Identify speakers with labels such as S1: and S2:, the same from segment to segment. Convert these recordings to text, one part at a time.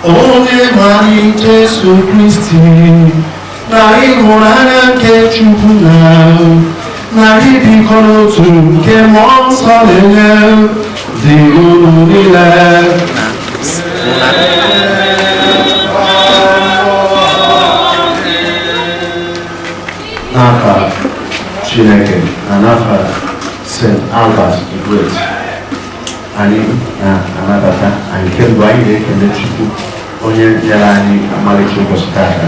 S1: onye nwanyị Jesu Kristi na ịhụnanya nke Chukwu na ịdịkọ n'otu nke Mmụọ Nsọ na-enye dị unu niile n'afa Chineke na n'afa St. Albert the Great anyị na-anabata anyị kemgbe anyị na-ekele Chukwu onye nyere anyị amalite ụbọchị taata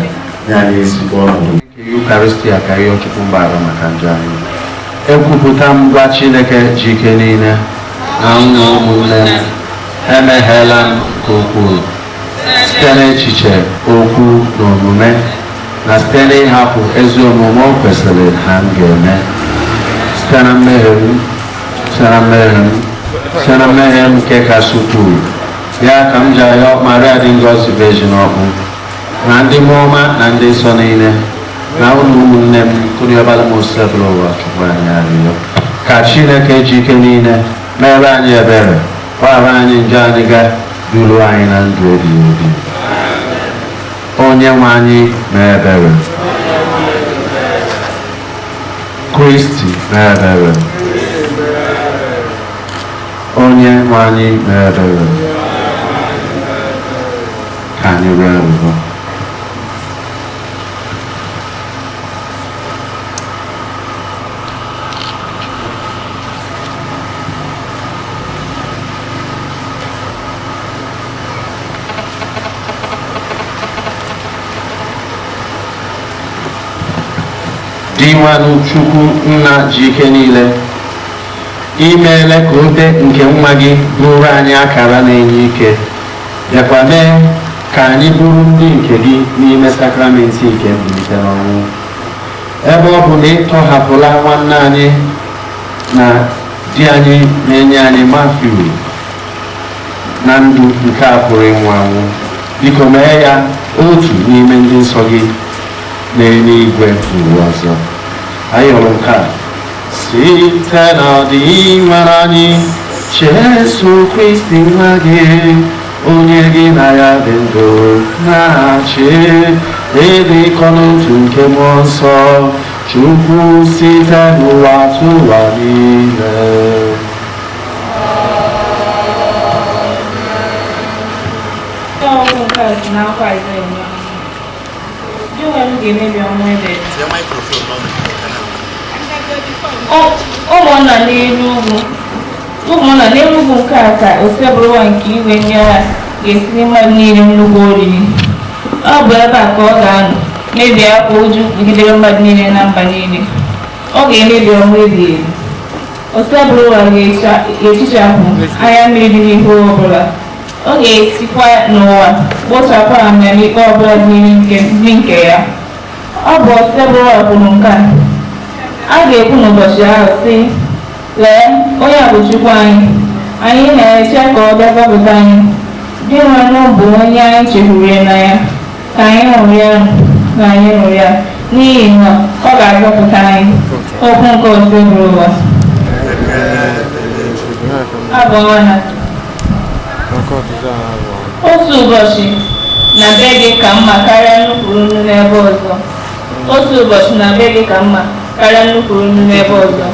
S1: nye anyị ezigbo ọnọdụ Eucharistia ka ihe Chukwu mgbara maka njọ anyị. Ekwupụta m gwa Chineke ji ike niile na ụmụnne m emegheela m nke ukwuu site n'echiche, okwu na omume na site n'ịhapụ ezi omume o kwesịrị ha m ga-eme site na mmehie m nke kasị ukwuu. Ya ka m ji ayọ Maria dị ngọzi Virgin ọkpụ na ndị mmụọ ọma na ndị nsọ niile na ụlọ ụmụnne m kụrụ ọbara m osebụla ụwa Chukwu anyị arịrịọ ka Chineke ji ike niile mere anyị ebere gbaghara anyị njọ anyị ga duru anyị na ndụ ebighị ebi. Onye nwe anyị mee ebere, Kristi mee ebere, onye nwe anyị mee ebere. Ka anyị rịọ arịrịọ. Diwanụ Chukwu nna ji ike niile, imeela ka obe nke nwa gị bụrụ anyị akara na-enye ike, bịakwa mee ka anyị bụrụ ndị nke gị n'ime sakramenti nke mbilite n'ọnwụ. Ebe ọ bụ na ị tọhapụla nwanne anyị na di anyị na-enye anyị Mafiu na ndụ nke a pụrụ ịnwụ anwụ, biko mee ya otu n'ime ndị nsọ gị n'eluigwe ụwa ọzọ. Anyị hụrụ nke a site n'ọdịnihu anyị Jesu Kristi nwa gị, onye gị na ya dị ndụ na-achị ịdịkọ n'otu nke Mmụọ Nsọ Chukwu site n'ụwa tụwa niile.
S2: ụmụnna n'elu ugwu nke a ka osebụrụwa nke igwe ndị agha ga-esiri mmadụ niile nnukwu oriri. Ọ bụ ebe a ka ọ ga-anọ mebie akwa ụjụ megidere mmadụ niile na mba niile. Ọ ga-emebi ọnwụ ebighị ebi. Osebụrụwa ga-ehichapụ anya mmiri dị n'ihu ọbụla. Ọ ga-esikwa n'ụwa kpochapụ amamikpe ọbụla dị nke ya. Ọ bụ osebụrụwa kwuru nke a ga-ekwu n'ụbọchị ahụ sị, lee, onye a bụ Chukwu anyị na-eche ka ọ bịa zọpụta anyị. Dị nwanụ bụ onye anyị chefuru na ya, ka anyị hụrụ ya na anyị hụrụ ya, n'ihi na ọ ga-azọpụta anyị. Okwu nke osebụrụwa. Abụọ na otu ụbọchị na be gị ka mma karịa nnupụrụ nnu n'ebe ọzọ. Otu ụbọchị na be gị ka mma karịa nnupụrụ nnu n'ebe ọzọ.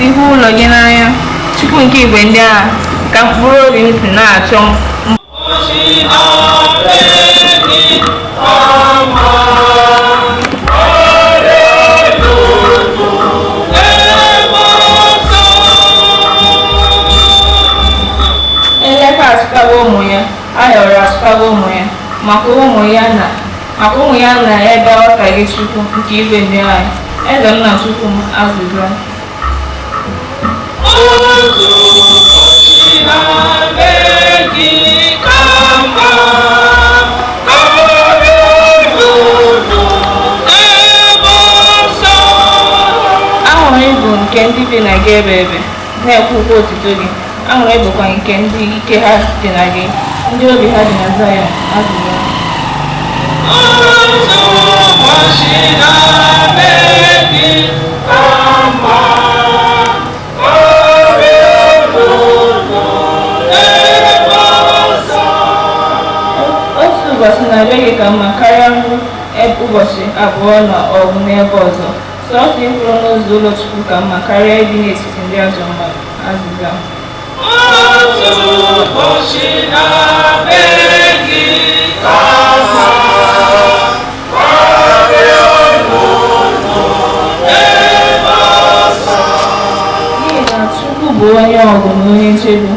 S2: Ihu ụlọ gị n'anya, Chukwu nke igwe ndị agha, ka mkpụrụ obi m si na-achọ Eleka asụkago ụmụ ya, ayọrọ asụkago ụmụ ya, maka ụmụ ya na ebe ọ ka gị Chukwu nke igwe ndị agha. eze nna Chukwu m azịza. Ahụrụ ịbụ nke ndị bi na gị ebe ebe na-ekwukwa otuto gị. Ahụrụ ịbụkwa nke ndị ike ha dị na gị, ndị obi ha dị na Zayọn. Azịza. Otu ụbọchị na-abịa gị ka mma karịa ụbọchị abụọ na ọgụ n'ebe ọzọ. Sọọsọ ịkwụrụ n'ụzọ ụlọ Chukwu ka mma karịa ibi n'etiti ndị ajọ mmadụ. Azịza. Otu ụbọchị na-abịa gị ka mma karịa n'ụlọ ebe ọzọ. N'ihi na Chukwu bụ onye ọgụ na onye nchebe,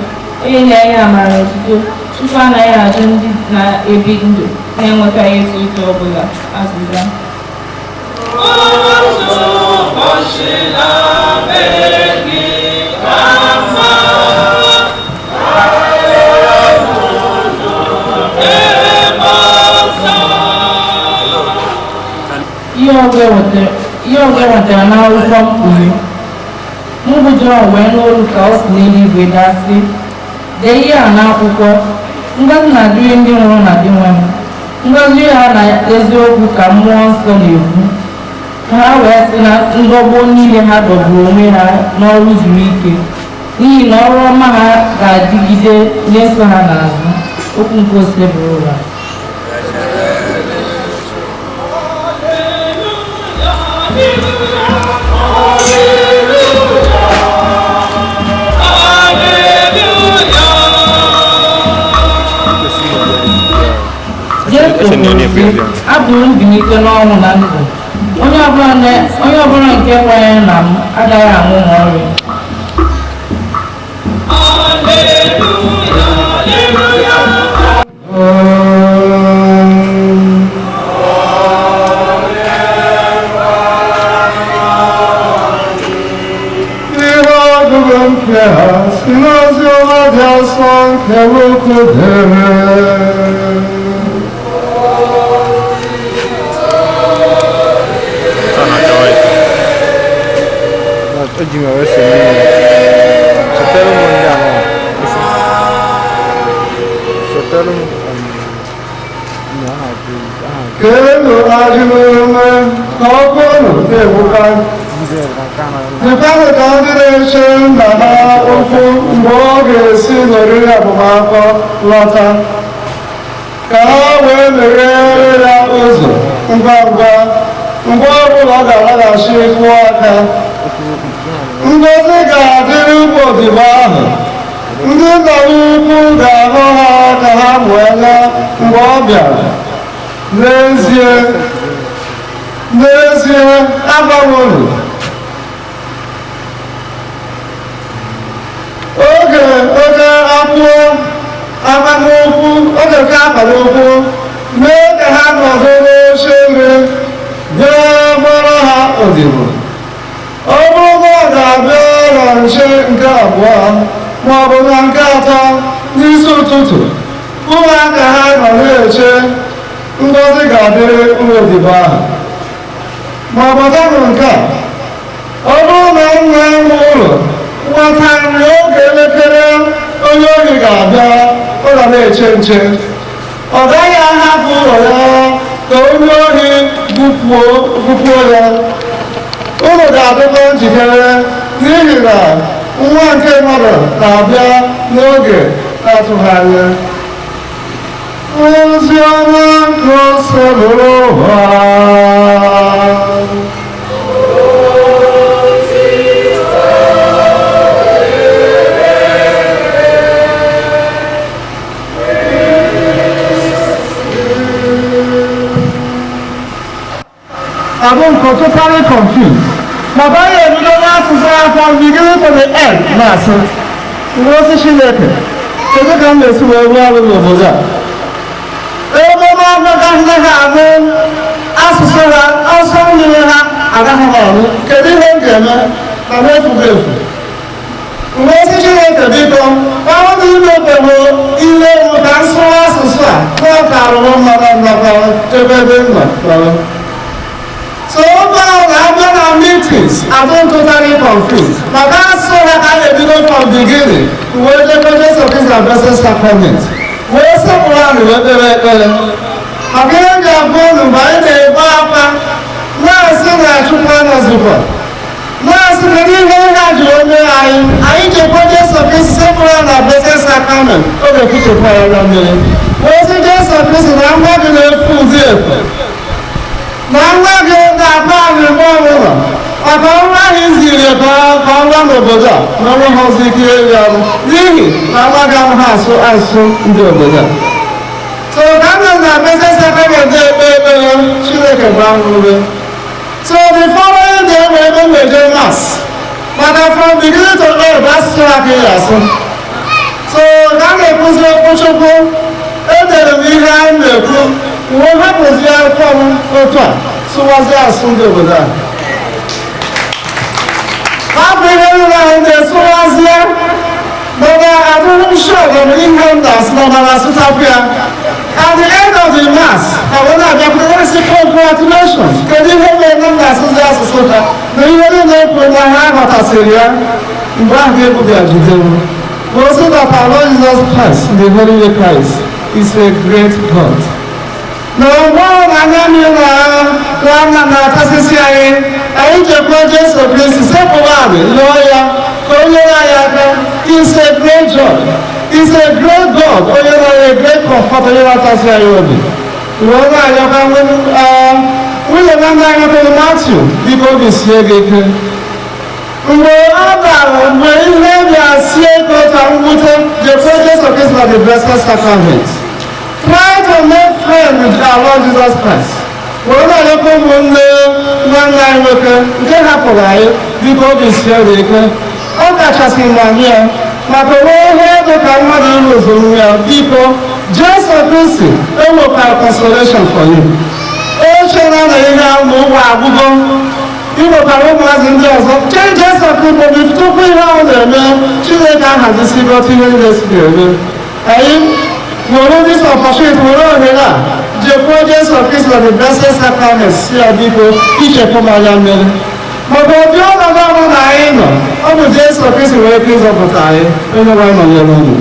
S2: onye na-enye amara otuto. Chukwu anaghị ajụ ndị na-ebi ndụ na-enwetaghị etu etu ọbụla. Azịza. Otu ụbọchị na-abịa gị ka mma karịa n'ụlọ ebe ọzọ. Ihe ọgọ wetara n'akwụkwọ mkpughe. Mgbe Jọn wee n'olu ka o si n'eluigwe dasị, dee ihe a n'akwụkwọ, ngọzi na-adịrị ndị nwụrụ na di nwe m, ngọzi ha na eziokwu ka mmụọ nsọ na-ekwu, ka ha wee sị na ndọgbu niile ha dọgburu onwe ha n'ọrụ zuru ike, n'ihi na ọrụ ọma ha ga-adịgide na-eso ha n'azụ. Okwu nke ose bụrụ ụra. Abụrụ mbilite n'ọnwụ na ndụ. Onye ọbụla nke kwenyere na m agaghị anwụ n'ọrịa.
S3: Ihe ọgụgụ nke ha si n'ozi ọma dị asọ nke nwoke dere.
S4: Ojima wese mimi sotelo monda no sotelo no ha bi
S3: Kelo ajime kokono debuka. Depende congregation na ha okwu mgbe ọ ga-esi n'oriri agbamakwụkwọ lọta ka ha wee meghere ya ụzọ ngwa ngwa mgbe ọbụla ọ ga-alaghachi kwụọ aka. Ngozi ga-adịrị ụmụ odibo ahụ. Ndị nna ukwu ga-ahụ ha ka ha wee gaa mgbe ọ bịara. N'ezie agbanwelu. Oge ka abalị ukwu mee ka ha nọdụ n'oche nri bịa gbara ha odibo. Ọ bụrụ na ọ ga-abịa na nche nke abụọ maọbụ na nke atọ n'isi ụtụtụ, ụmụaka ha nọ na-eche, ngọzi ga-adịrị ụmụ odibo ahụ. Ma ọ bụrụ nke a, ọ bụrụ na nna nwe ụlọ nwata nri oge elekere onye ohi ga-abịa, ọ ga na-eche nche. Ọ gaghị ahapụ ụlọ ya ka onye ohi gụpuo ya. Unu ga-adịkwa njikere n'ihi na nwa nke mmadụ na-abịa n'oge na-atụghị anya. Ozi ọma nke ose bụrụ ụwa. I'm totally confused. Baba ya ebido n'asụsụ afọ beginning to the end na-asụ n'ozi Chineke. Kedu ka m na-esi wee rụọ ọrụ n'obodo a? Ebe ọgbakọ ndị ha abụ asụsụ ha, asụsụ nyere ha agaghị m ọrụ kedu ihe m ga-eme na m efughị efu mgbe ozi Chineke biko ọrụ n'ime obodo ile m ka m sụwa asụsụ a n'ọka arụrụ mmadụ ndọkọ ebe m nọ. So oge ahụ na-abịa na meetings adịghị totally confused maka asụ ha ka a na-ebido from beginning wee jekwa Jesu Kristi na Blessed Sacrament wee sepụrụ anyị wee kpere ekpere maka ihe ga-abụ unu mgbe anyị na-ebe akwa na-asị na Chukwu anọzikwa na-asị kedu ihe ha ji onye anyị jekwa Jesu Kristi sepụrụ ya na Blessed Sacrament ọ ga-ekwuchekwa ya na mmiri wee sị Jesu Kristi na nwa gị na-efu ụdị efe na nwa gị na-akpa anyị mgbe ọbụla maka ọrụ ahụ iziri ka ọrụ n'obodo a na ọrụ ha ọzọ ike iri ọrụ n'ihi na nwa gị ahụ ha asụ asụsụ ndị obodo a. So ka m na Blessed Sacrament ekpe ekpere Chineke gba nrube. So the following day we ebe meje mass maka from beginning to end asụsụ aka ya asụ. So ka m na-ekwuzi okwu Chukwu edere m ihe anyị na-ekwu uwe hapụzi akwụkwọ m otu a sụwazi asụ ndị obodo a hapụ ihe niile anyị na-esụwazi ya mana adịghị m sure na ihe m na-asụ na ọbara asụtapụ ya. At the end of the mass I wee na-abịakwute sị congratulations kedu ihe mere na m na-asụzi asụsụ ha na ihe niile ekwu na ha ghọtasịrị ya mgbe ahụ ga-ebu bịa jide m ozi that our Lord Jesus Christ the Holy Christ is a great God. Na mgbe ọ na-anya mmiri na-atasịsị anyị jekwa Jesu Kristi sepụrụ anyị lụọ ya ka o nyere anyị aka. Is a great joy. Is a great God. Onye na-enye a great comfort onye na-atasị anyị obi. Mgbe ọ na-anyakwa nwunye na ndị anya pụrụ Matthew dịka obi sie gị ike. Mgbe ọ bara mgbe ihe bịa sie ka otu mwute jekwa Jesu Kristi na the Blessed Sacrament. Try to make friends with our Lord Jesus Christ. We're not looking for nwanne anyị nwoke nke hapụrụ anyị dịka obi sie dị ike. Ọ kachasị mma ya maka onwe ihe dị ka mmadụ ịrụzụ ya biko Jesu Kristi enwekwara consolation for you. Echela na ihe ahụ na ụwa agwụgo ịnwekwara ụmụazị ndị ọzọ chee Jesu Kristi tupu ihe ahụ na-eme Chineke ahazisigo otu ihe niile si ga-eme. Anyị nwere this opportunity nwere ohere a jekwa Jesu Kristi na the Blessed Sacrament si ya biko ichekwa m anya mmiri maka ụdị ọnọdụ ọrụ na anyị nọ ọ bụ Jesu Kristi were ike ịzọpụta anyị onye nwe anyị nọnyere unu.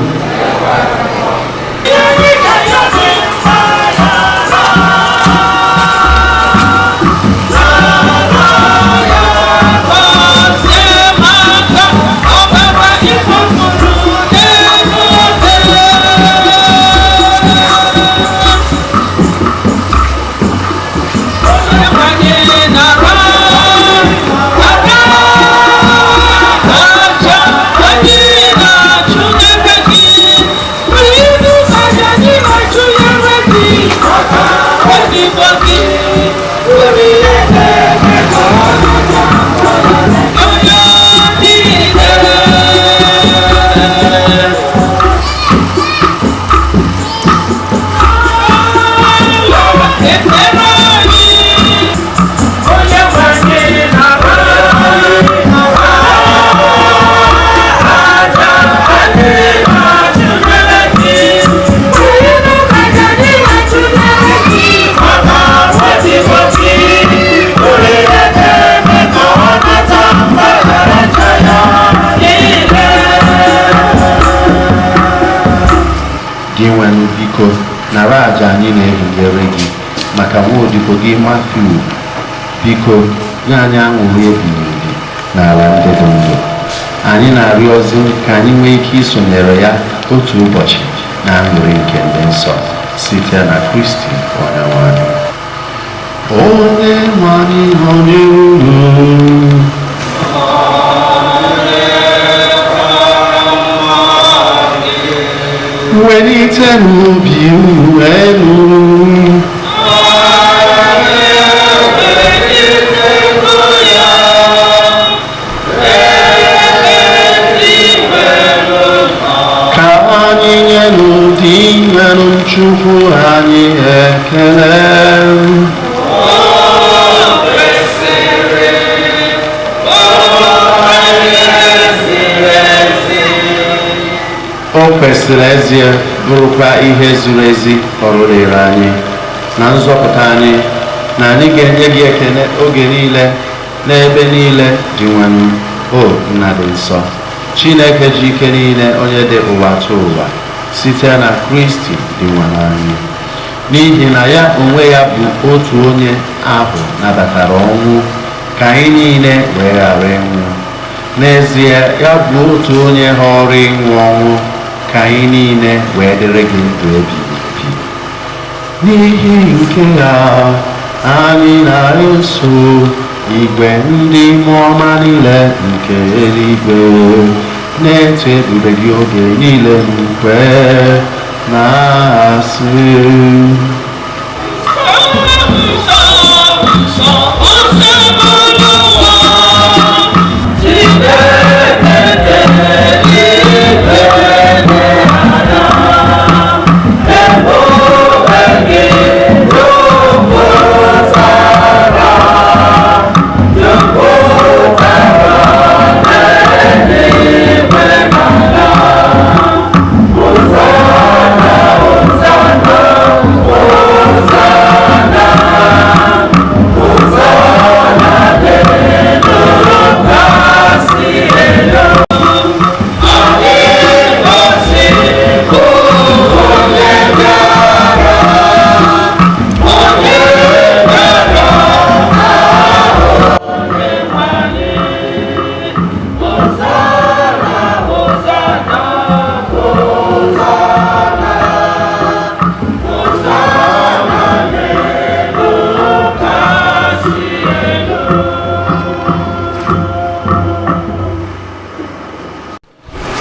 S1: biko nara aja anyị na-ehinyere gị maka nwaodibo gị Mathew, biko nye anyị aṅụrị ebighị ebi n'ala ndị dị ndụ. Anyị na-arịọzi ka anyị nwee ike isonyere ya otu ụbọchị na aṅụrị nke ndị nsọ site na Kristi Onyenwe anyị. Onyenwe anyị nọ n'elu, welite n'obi unu elu, ka anyị nye n'ụdị imerụ Chukwu anyị ekele. kwesịrị ezie bụrụkwa ihe zuru ezi ọrụrịrị anyị na nzọpụta anyị, na anyị ga-enye gị ekele oge niile n'ebe niile dị nwanụ. O nna dị nsọ, Chineke ji ike niile, onye dị ụwa tụ ụwa site na Kristi dị nwanụ anyị, n'ihi na ya onwe ya bụ otu onye ahụ nabatara ọnwụ ka anyị niile wee ghara ịnwụ. N'ezie, ya bụ otu onye họrọ ịnwụ ọnwụ ka anyị niile wee dịrị gị ndụ ebighị ebi. N'ihi nke ya, anyị na-eso igwe ndị mmụọ ọma niile nke eluigwe na-eto ebube gị oge niile n'ukwe, na-asị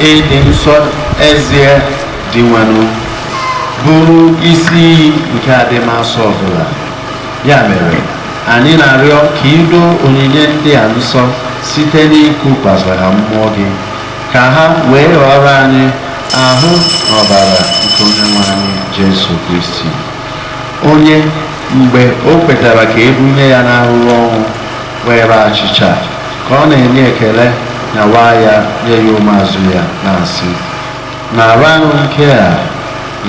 S1: ịdị nsọ ezie dị nwanụ bụrụ isi iyi nke adịmasọ ọbụla. Ya mere, anyị na-arịọ ka ido onyinye ndị a nsọ site n'ikukwasị ha mmụọ gị, ka ha wee ghọrọ anyị ahụ na ọbara nke Onyenwe anyị Jesu Kristi, onye mgbe o kwetara ka ebunye ya n'ahụhụ ọnwụ were achịcha ka ọ na-enye ekele na waa ya nye ya ụmụazụ ya, na-asị, "Naranụ nke a,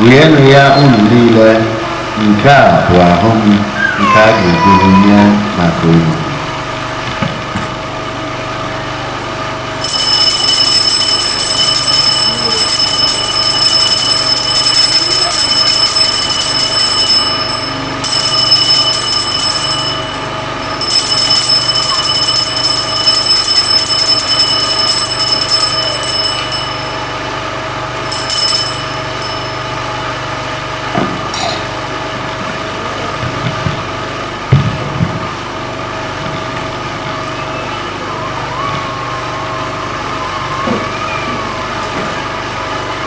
S1: rienụ ya unu niile, nke a bụ ahụ m nke a ga-eburu nye maka unu."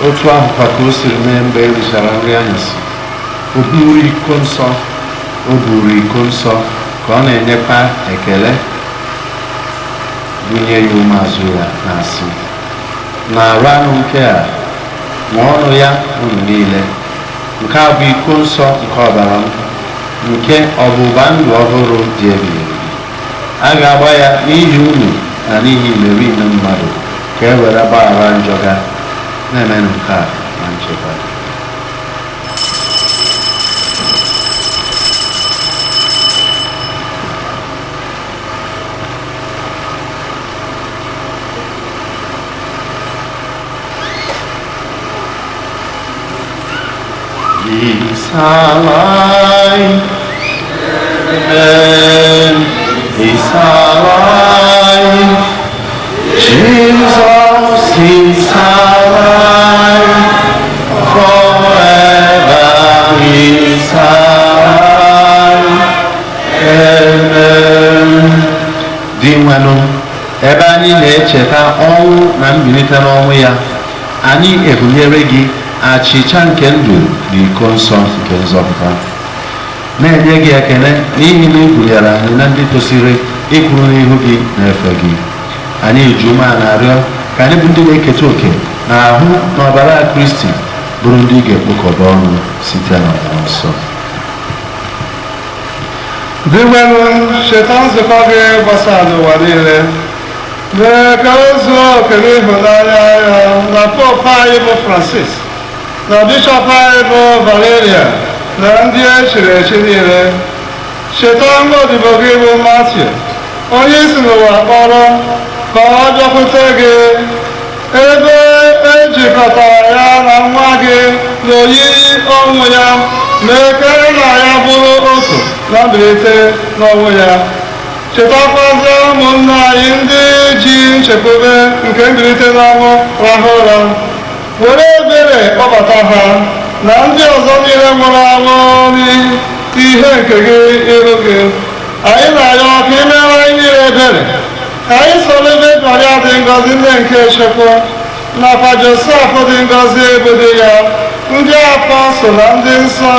S1: Otu ahụ kwa ka o siri mee mgbe e richara nri anyasị. O buru iko nsọ ka ọ na-enyekwa ekele, bunye ya ụmụazụ ya, na-asị, "Naranụ nke a, ṅụọnụ ya unu niile, nke a bụ iko nsọ nke ọbara m, nke ọgbụgba ndụ ọhụrụ dị ebighị ebi. A ga-agba ya n'ihi unu na n'ihi imerime mmadụ, ka e were gbaghara njọ ga. Na-emenụ nke a na nchekwa." He's alive. Amen. He's alive. Jesus is alive. Forever He's alive. Amen. Dị nwanụ, ebe anyị na-echeta ọnwụ na mbilite n'ọnwụ ya, anyị ebunyere gị achịcha nke ndụ na iko nsọ nke nzọpụta, na-enye gị ekele n'ihi na ị bunyere anyị na ndị tosiri ịkwụrụ n'ihu gị na-efe gị. Anyị ji ume a na-arịọ ka anyị bụ ndị na-eketa oke na ahụ na ọbara Kristi, bụrụ ndị ị ga-ekpokọba ọnụ site na mmụọ nsọ.
S3: Dị nwanụ, cheta nzukọ gị gbasara n'ụwa niile, mee ka o zuo oke n'ịhụnanya ya na Pope anyị bụ Francis na Bishọp anyị bụ Valeria na ndị echiri echi niile. Cheta nwa odibo gị bụ Matthew, onye isi n'ụwa kpọrọ ka ọ bịakwute gị, ebe ejikọtara ya na nwa gị n'oyiyi ọnwụ ya, mee ka na ya bụrụ otu na mbilite n'ọnwụ ya. Chetakwazie ụmụnna anyị ndị ji nchekwube nke mbilite n'ọnwụ rahụ ụra, were ebere kpọbata ha na ndị ọzọ niile nwụrụ anwụ n'ihe nke gị iru gị. Anyị na-arịọ ka ị mere anyị niile ebere, ka anyị soro ebe Maria dị ngọzi nne nke Chukwu nakwa Josef dị ngọzi ebede ya, ndị apọstụl na ndị nsọ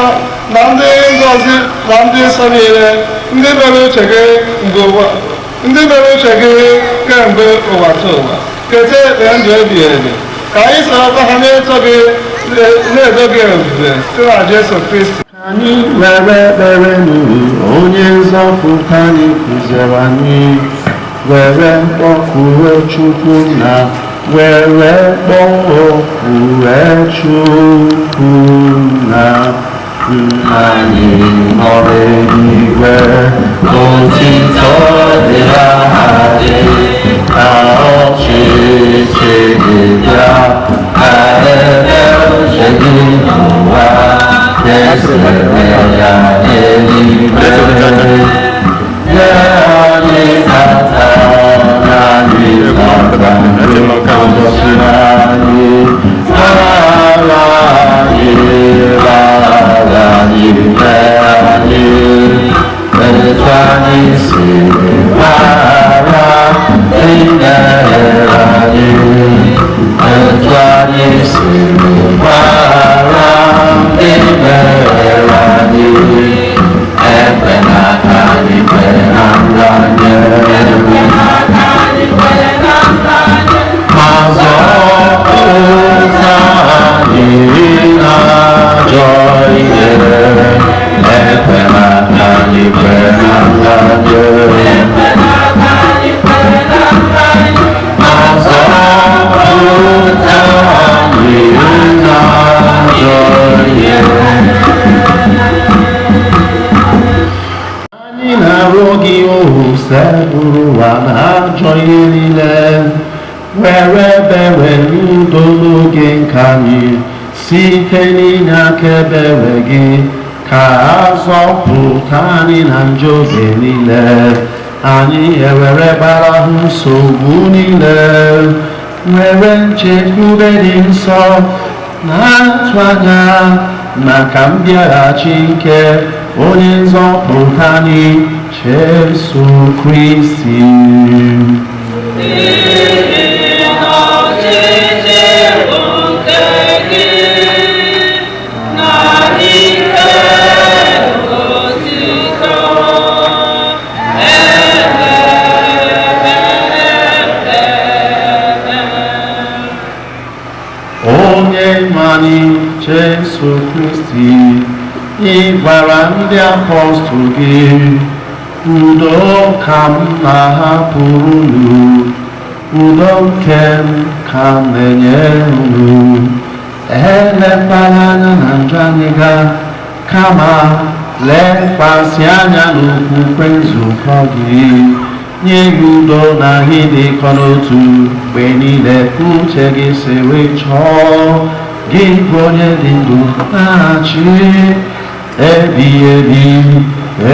S3: na ndị ngọzi na ndị nsọ niile, ndị mere uche gị kemgbe ụwa ta ụwa, keta ekpe ndụ ebighị ebi. Ka anyị sorokwa ha na-edo gị ofufe site na Jesu Kristi.
S1: Anyị were ekpere n'ihi onye nzọpụta anyị kụziere anyị, were kpọkuwe Chukwu na were kpọkuwe Chukwu na Nna anyị nọrọ eluigwe, otito dịrị aha gị, ka ọchịchị gị bịa, ka ebe uche gị n'ụwa kesere ya n'eluigwe. Nye anyị tata na nri maka ụbọchị anyị, ara anyị n'ime anyị, etu anyị siri mara n'ime anyị, etu anyị siri mara n'ime anyị, ekwela ka anyị kwere na nranye, ma zọpụta anyị n'ajọ ihe. Ekwela ka anyị kwere na nranye, ma zọpụta anyị n'ajọ ihe. Anyị na-arịọ gị ohu sepụrụ ụwa na ajọ ihe niile, were ebere n'udo n'oge nke anyị, site n'inye aka ebere gị, ka azọpụta anyị na njọ oge niile. Anyị ewere gbarahụ nsogbu niile, were nchekwube dị nsọ na-atụ anya maka mbịaghachi nke onye nzọpụta anyị Jesu Kristi. Anyị Jesu Kristi, ị gwara ndị apọstụl gị, udo ka m na-ahapụrụ unu, udo nke m ka m na-enye unu. Elekwala anya na njọ anyị ga, kama lekwasị anya n'okwukwe nzukọ gị. Nye gị udo na ịdịkọ n'otu mgbe niile, uche gị siri chọọ. Gị bụ onye dị ndụ na-achị ebighị ebi,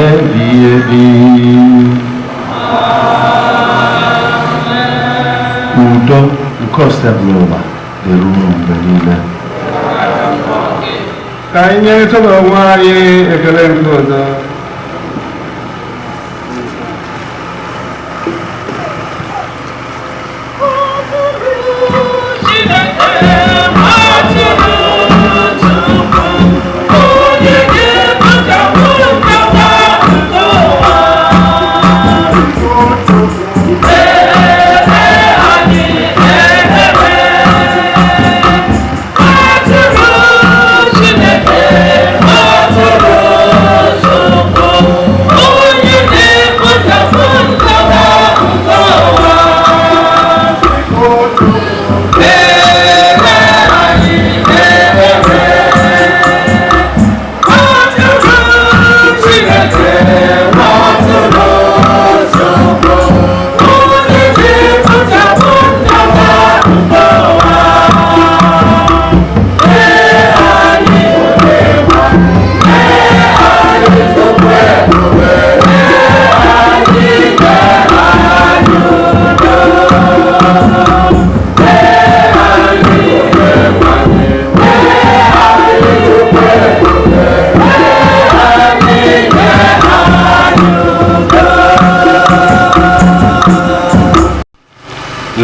S1: ebighị ebi. Udo nke osebụla ụwa dịrị unu mgbe niile.
S3: Ka anyị nyerịta n'onwe anyị ekele nke udo.
S5: Oh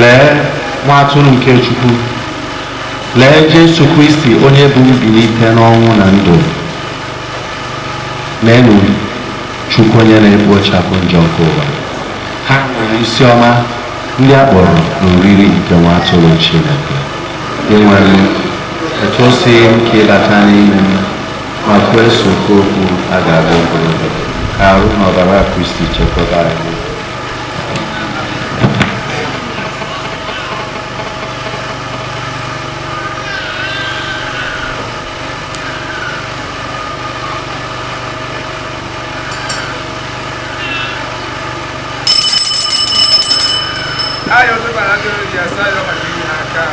S1: lee nwa atụrụ nke Chukwu, lee Jesu Kristi onye bụ mbilite n'ọnwụ na ndụ. Leenụ Chukwu onye na-ekpochapụ njọ nke ụwa. Ha nwere isi ọma ndị a kpọrọ n'oriri nke nwa atụrụ Chineke. Ị nwere etu o si nke ịbata n'ime m ma kwesị okwu a ga-abụ ogologo ka arụ na ọbara Kristi chekwaba anyị.
S5: Ayo tu para tu dia saya bagi haka.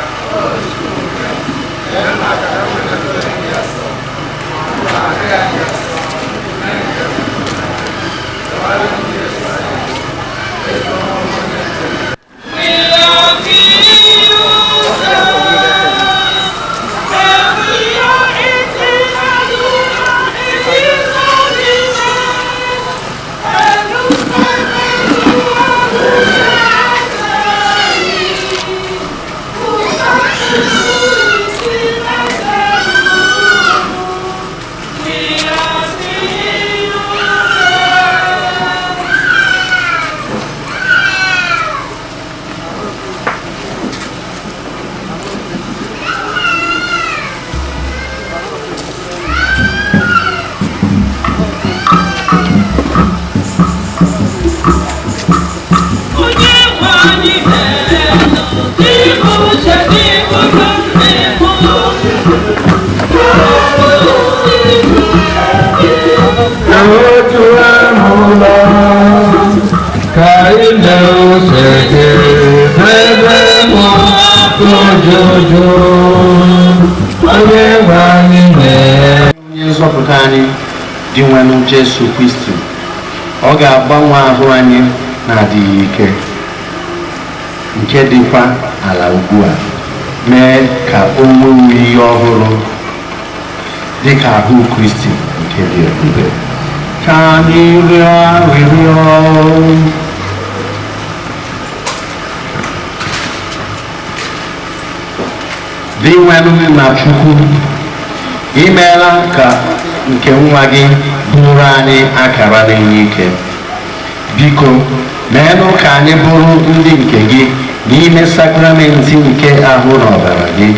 S1: Onye nzọpụta anyị dị nwenụ Jesu Kristi, ọ ga-agbanwe ahụ anyị na-adịghị ike nke dịkwa ala ugbu a, mee ka o nwee ihe ọhụrụ dị ka ahụ Kristi nke dị ebube. Ka anyị rịọ arịrịọ. Dị nwenụ na Chukwu, imeela ka nke nwa gị bụrụ anyị akara na-enye ike. Biko meenụ ka anyị bụrụ ndị nke gị n'ime sakramenti nke ahụ na ọbara gị.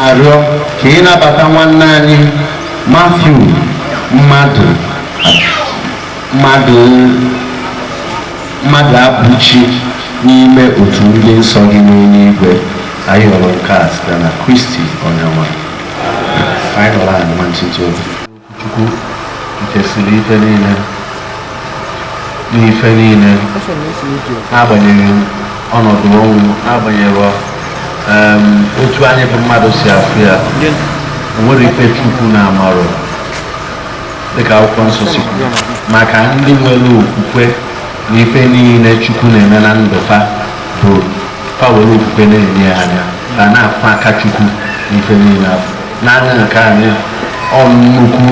S1: Arịọ ka ị nabata nwanne anyị Matthew mmadụ Abuchi n'ime otu ndị nsọ gị n'eluigwe. Anyị hụrụ nke a site na Kristi Onyenwe anyị. Anyị nọrọ anyị ma ntụtụ Chukwu nke siri ife niile n'ife niile, agbanyeghị ọnọdụ ọnwụ, agbanyeghị otu anyị bụ mmadụ si afụ ya. Nwere ife Chukwu na-amarụ dịka akwụkwọ nsọ si kwuru, maka ndị nwere okwukwe na ife niile Chukwu na-eme na ndụ ha bụ ha were okwukwe na-enye anya ka na-afụ aka Chukwu n'ife niile afọ. N'anya nke anyị, ọ nnukwu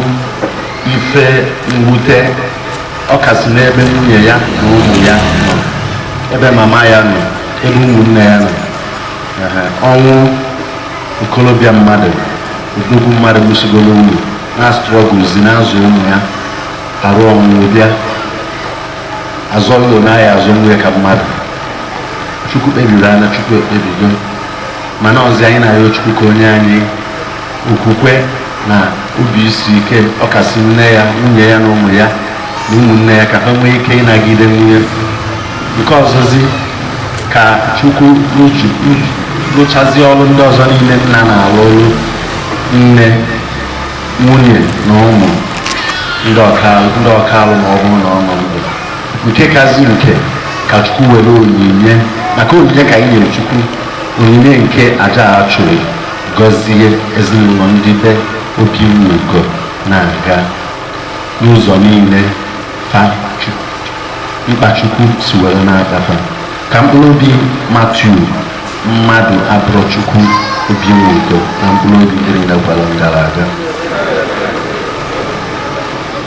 S1: ife mwute ọ kasị n'ebe nwunye ya na ụmụ ya nọ, ebe mama ya nọ, ebe ụmụnne ya nọ. Ọnwụ okolobịa mmadụ, nnukwu mmadụ gụsigoro uru na-astrọgụzi na-azụ ụmụ ya, arụ ọnwụnwụ bịa azọ ụlọ na-ahịa azụ nwunye ka mmadụ. Chukwu kpebiri anya, Chukwu ekpebigo, mana ọzi anyị na-arịọ Chukwu ka onye anyị okwukwe na obi isi ike, ọkasị nne ya, nwunye ya na ụmụ ya na ụmụnne ya, ka ha nwee ike ịnagide nwunye. Nke ọzọzi ka Chukwu rụchazi ọrụ ndị ọzọ niile nna na-alụ ọrụ, nne, nwunye na ụmụ ndị ọkalụ ma ọ bụrụ na ọ nọ ndụ. Nke kazi nke ka Chukwu were onyinye, maka onyinye ka anyị nyere Chukwu, onyinye nke aja a chụrụ, gọzie ezinụlọ ndị be Obinwugo na-aga n'ụzọ niile mkpa Chukwu si were na-agafe. Ka mkpụrụ obi Matthew mmadụ abụrụ Chukwu Obinwugo na mkpụrụ obi ndị gwara gara aga,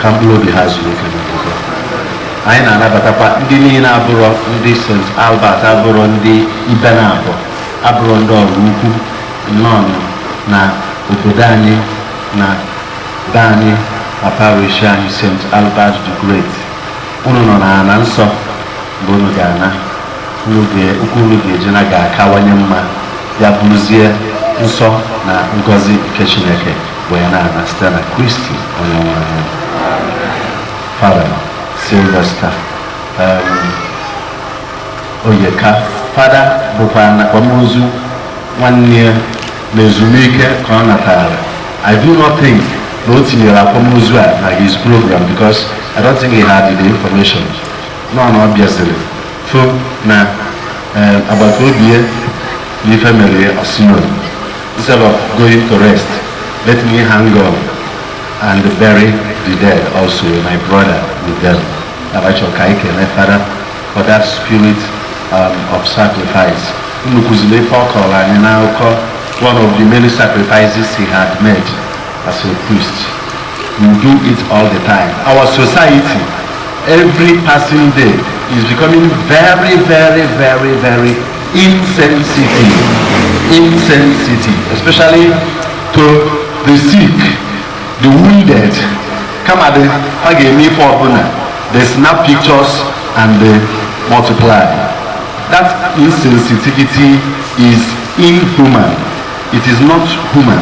S1: ka mkpụrụ obi ha zuru ike n'obodo. anyị na-anabatakwa ndị niile abụrọ ndị St. Albert, abụrọ ndị Ibenabụ, abụrọ ndị Oraukwu nnọọ na obodo anyị na be anyị na parish anyị St. Albert the Great. Unu nọ na ana nsọ mgbe unu ga-ana, ukwu unu ga-eje na ga-akawanye mma, ya bụrụzie nsọ na ngọzi nke Chineke wee na-ana site na Kristi onye nwe anyị. Father Sylvester Oyeka, Fada bụkwa na akwamozu nwanne ya na ezumike ka ọ natara. I do not think na o tinyere akwamozu a na his program because I don't think he had the information. No, obviously. So na agbata obi ya n'ife mere Osimhen, instead of going to rest, let me hang on and bury the dead also, my brother with them. Abacho Kaikene, Father, for that spirit of sacrifice. One of the many sacrifices he had made as a priest. We do it all the time. Our society, every passing day, is becoming very, very, very, very insensitive, especially to the sick, the wounded. Come at the they snap pictures and they multiply. That insensitivity is inhuman. It is not human.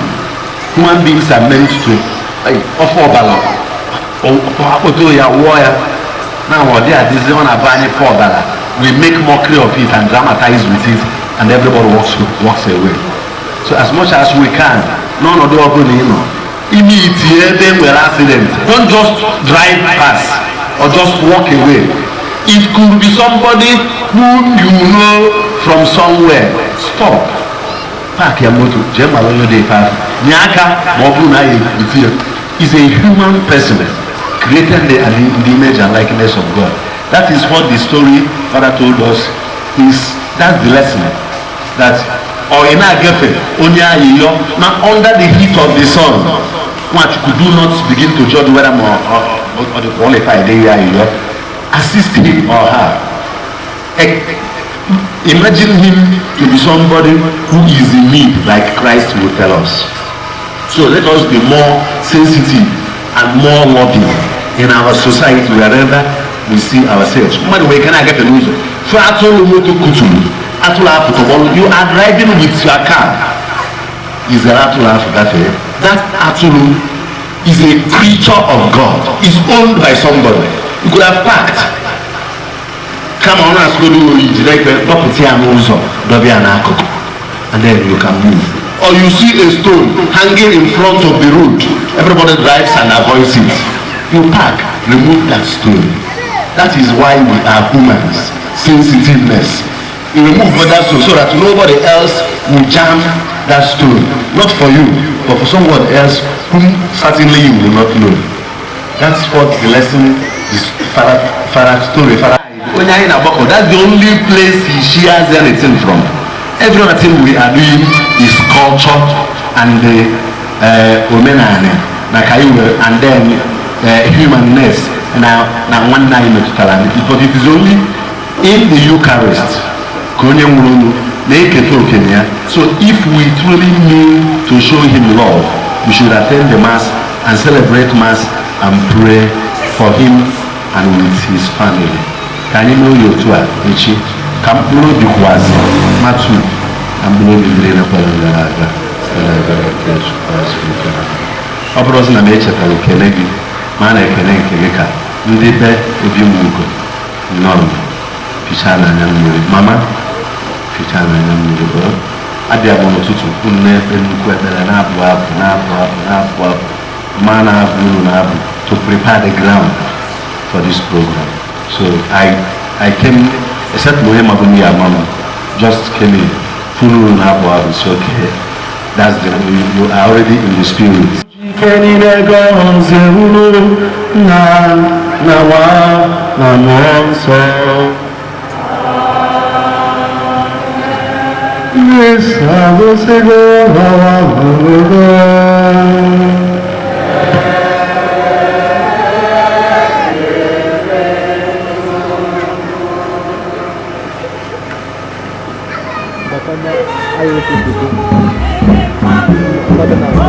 S1: Human beings are meant to offer balance. Now we make mockery of it and dramatize with it, and everybody walks away. So as much as we can, none of the immediately were accident. Don't just drive past or just walk away. It could be somebody whom you know from somewhere. Stop. Park your motor. Is a human person created in the image and likeness of God. That is what the story Father told us is. That's the lesson. That or in our girlfriend, now under the heat of the sun, what you could do not begin to judge whether or the qualified they are, assist him or her. Imagine him to be somebody who is in need, like Christ will tell us. So let us be more sensitive and more loving in our society wherever we see ourselves. We cannot get a loser. You are driving with your car. Is there that Atulu is a creature of God. Is owned by somebody. You could have packed. Come on, let's go do it. And then you can move. Or you see a stone hanging in front of the road. Everybody drives and avoids it. You park, remove that stone. That is why we are humans. Sensitiveness. You remove that stone so that nobody else will jam that stone. Not for you, but for someone else whom certainly you will not know. That's what the lesson is. Farah story. That's the only place he shares anything from. Everything we are doing is culture and the and then humanness. Now one night but it is only in the Eucharist. So if we truly mean to show him love, we should attend the Mass and celebrate Mass and pray for him and with his family. Can you know your tour? Come below the Quasi, Matu, and below the Green Apollo. Obros na nature Kaleki, Mana Keneka, Ndibe, Obinwugo, Norm, Pichana and Mama, Pichana and Mugo, Adiabono Tutu, Mana Brunabu to prepare the ground for this program. So I came, except Mohema Bumia Mama, just came in. Fulu Nabu is okay. That's the you are already in the spirit.
S4: Makanya ayo tutup. Bagaimana?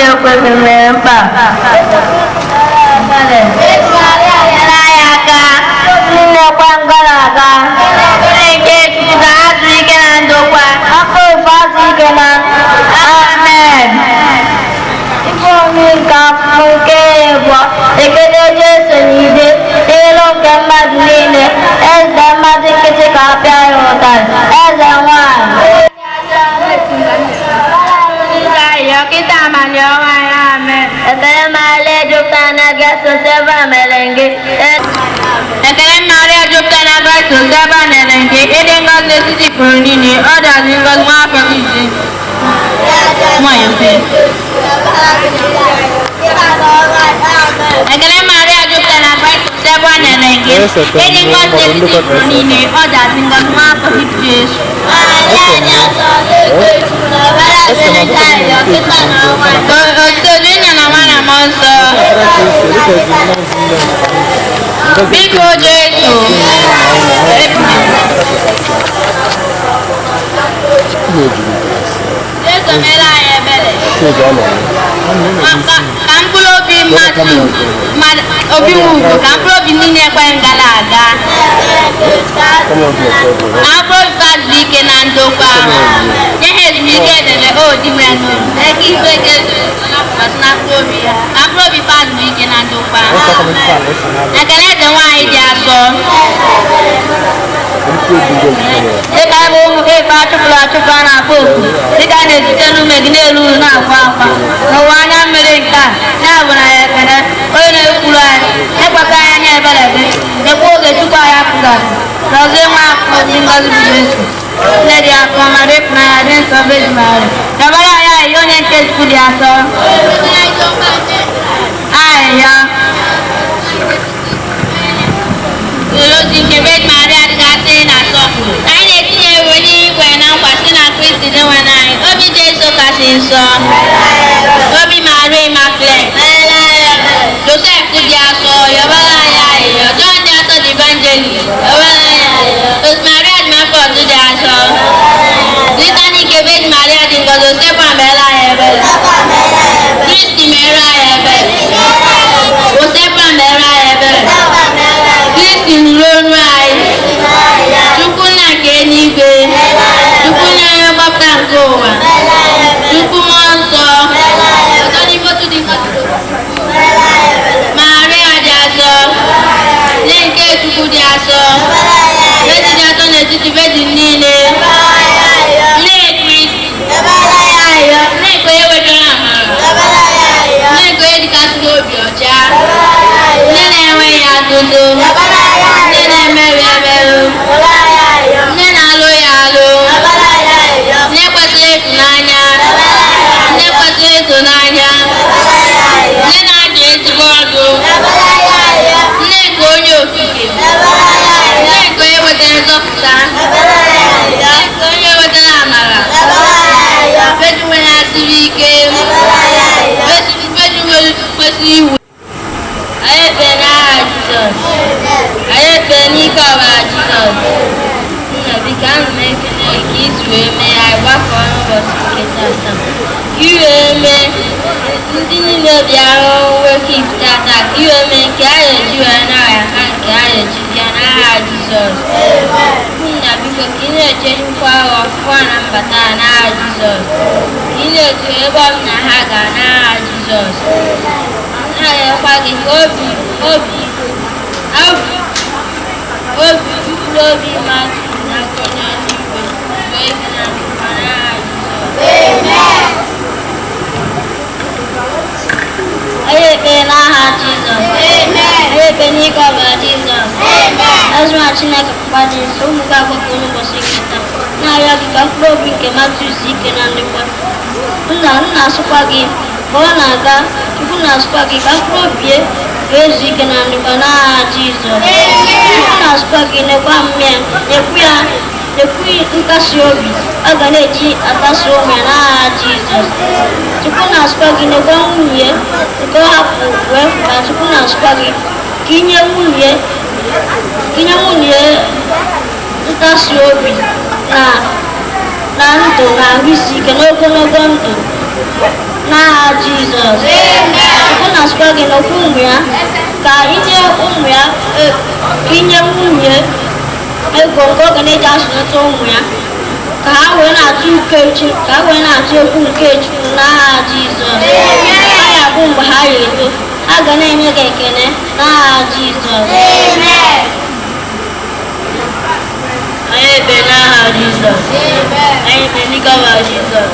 S6: na-ekweghị mere mkpa nnekwa ngalaga nke Chukwu ga-azụ ike na ndokwa afọ ofu azụ ike na amen. Ife onye nke afọ nke bụ ekele Jesu n'ide n'elu nke mmadụ niile eze mmadụ nkịtị ka apịa ya ụtarị eze nwanyị kita amali ọnwa ya amen. Ekele Maria jupụtara na Grace Seba mere gị. Ekele Maria jupụtara na Grace Seba mere gị. Ịdị ngọzi n'etiti pụrụ niile ọ dị ngọzi nwa afọ ise. Nwanyị mfe. Ekele Maria jupụtara na Grace Seba mere gị. Ịdị ngọzi n'etiti pụrụ niile ọ dị ngọzi nwa afọ Jesu. Otunya na mwana monso. Biko Jesu. Jesu mera ebele. Kampulobi matu. Obinwugo kampulobi nini ekwe ngalaga. Kampulobi fazike na ndokwa. Yes, we get it. Oh, different. I keep it. Not probably. I'm probably fast weekend and do far. I can let the wine there, so. If I move a part of Lachapana book, the guy is going to make no now. No one America. Now, when I can, when I pull out, never can ever let it. The book is to buy up that. Now, they mark for the Muslims. Lady accommodate my dance of his marriage. The Malaya, you need to put your song. You can Maria Gatin as well. I need to hear when I'm watching a Christian when I Obi Jesu Cassin song. Obi Marie Maclean. Joseph Kudiaso, Yabalaya, John Jato Evangelist. Yabalaya, Maria Mafo to the Aso. Litany Quebec Maria di Joseph Amela Hebel. Christy Mera Hebel. Joseph Amela Hebel. Christy Lone Rise. Chukuna Kenibe. Chukuna Yabakangoa. Chukumonso. Tony Motu di Maria Diaso. Lenke Chukudiaso. Vediato nel tutti vedi nile. na ndụ na ahụ isi ike n'ogologo ndụ n'aha Jizọs. Ọ na-asịkwa gị n'okwu ụmụ ya ka inye ụmụ ya inye nwunye ego nke oge na-eji asụlata ụmụ ya ka ha wee na-atụ okwu nke Chukwu n'aha Jizọs. Ha ga-abụ mgbe ha ga-eto ha ga na-enye gị ekele n'aha Jizọs. Anyị ebe n'aha Jizọs. Anyị ebe n'ịgawa Jizọs.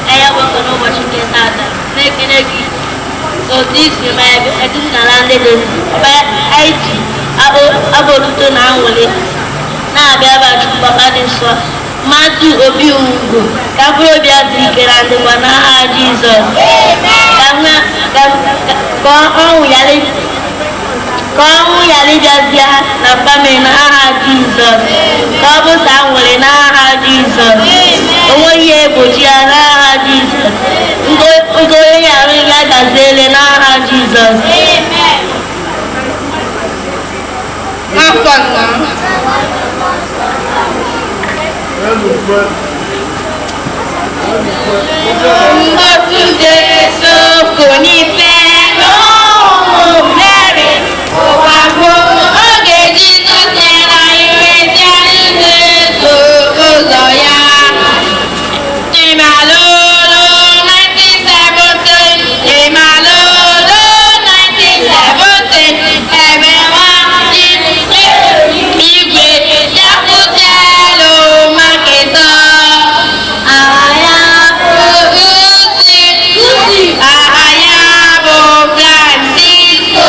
S6: Anyị agbakọ n'ụbọchị nke tata na-ekele gị otu isi ma etiti n'ala ndị dị ebe anyị ji abụ otuto na anwụli na-abịa ebe Chukwu Papa dị nsọ mmadụ Obinwugo ka mkpụrụ obi ya dị ike na ndịkwa n'aha Jizọs. Ka ọnwụ ghara ịbịazie ha na famili n'aha Jizọs. Ka ọ bụ sa nwere n'aha Jizọs. Onweghị ihe egbochi ya n'aha Jizọs. Ngo onye ghara ya gaziele n'aha Jizọs. Ngozi Jesu kò ní fẹ́ lóhùn mẹ́rin. Òwàgbọ́ oge Jizọs nyere ìrètí anyị ga-eso ụzọ ya. Ịmalolo 1917, ịmalolo 1917, ebe nwaanyị igwe ya kwụsịrị maketa. Aha ya bụ Uzi, aha ya bụ Francisco,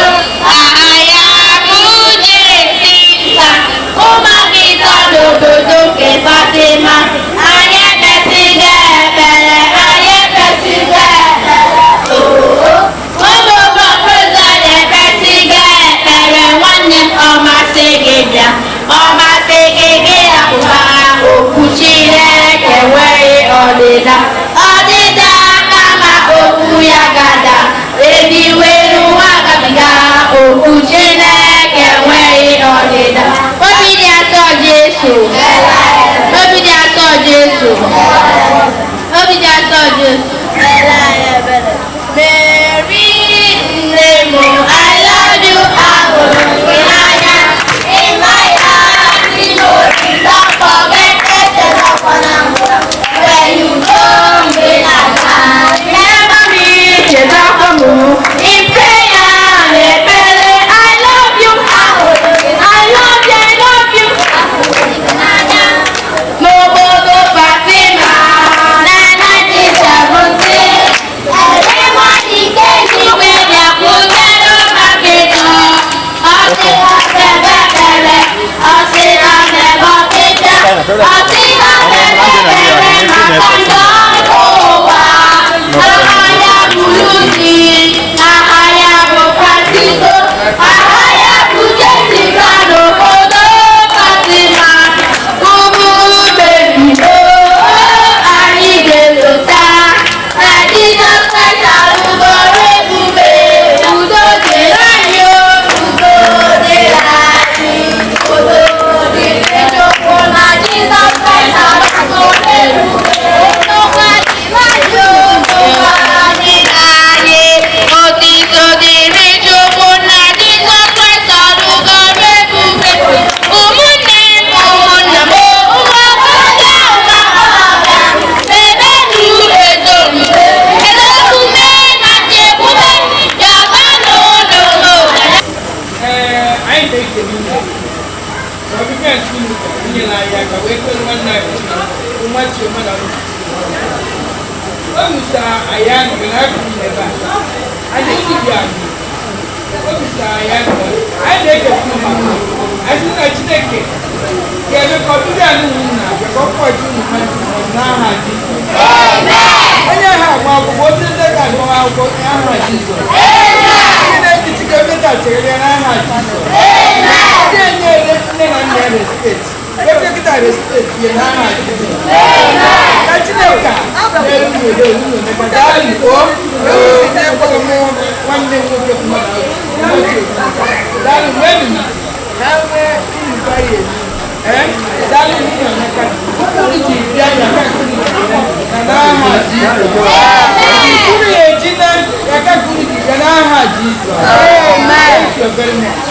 S6: aha ya bụ Jesita. Ụmụakịta n'obodo nke Fatima, anyị ekpesigo ekpere, anyị ekpesigo ekpere. Ụmụ okpokoro na-ekpesigo ekpere, nwanne m ọmasị gị bịa, ọmasị gị gị apụbara okwu Chineke enweghị ọdịda kama okwu ya gada ebiwe n'ụwa gabiga okwu Chineke enweghị ọdịda. Obi dị atọ Jesu, obi dị atọ Jesu, obi dị atọ Jesu. Mary nne m, I love you, ahụrụ gị n'anya, ịma ya dị n'obi, don't forget echezọkwana m. When you go mgbe na-aga, remember me, chezọkwa m. In prayer and ekpere, I love you, ahụrụ gị, I love you, I love you, ahụrụ gị n'anya. N'obodo Fatima na 1917, everybody came igwe bịakwutere maketa. Ọ sị ha bebe bebe, ọ sị ha bebe ọkịta, ọ sị ha bebe bebe maka ndị ọrụ ụwa. Aha ya bụ Lucy, aha ya bụ Francisco, aha ya bụ Jessica n'obodo Fatima. Ụmụ bebido anyị ga-elota na Jizọs Kraịst arụgoro ebube. Udo dịrị anyị, udo dịrị anyị, udo dịrị Chukwu na Jizọs Kraịst arụgoro ebube. Ndokwa dịrị anyị, ndokwa dịrị anyị, otito dịrị Chukwu na Jizọs Kraịst arụgoro ebube. Ụmụnne m, ụmụnna m, ụmụ agbọghọ, ụmụ agbọghọbịa, mebenụ ezomume, ezomume na nchekwube, bịabanụ n'ụlọ.
S5: Anyị na-ekele unu. Ọbịbịa nke unu nyere anyị aka wee kwere nwanne anyị nwa Chioma na Uche. O musa anyị anọ n'afọ ebe a. Anyị ejighị anyị. O musa anyị anọ. Anyị na-ekele unu maka anyị sị na Chineke ga-eme ka ọbịbịa anyị unu na-abịa ka ọ kpọji unu mmadụ n'aha Jizọs. Onye ahụ agba akwụkwọ otu ndị ga-agba akwụkwọ n'aha Jizọs. Ndị na-ebisiga ebe ga-achere n'aha Jizọs. Ndị enyere nne na nna ya respect. Ebe kịta respect ya n'aha Jizọs. Na Chineke na-eru n'udo unu maka anyị kpọọ ewusi na-ekpọrọ m nwanne m nwoke mmadụ. Daalụ nwere m na nwee nnukwu anyị elu. Daalụ n'ihi Emeka. Unu ji bịa ya na n'aha Jizọs. very much.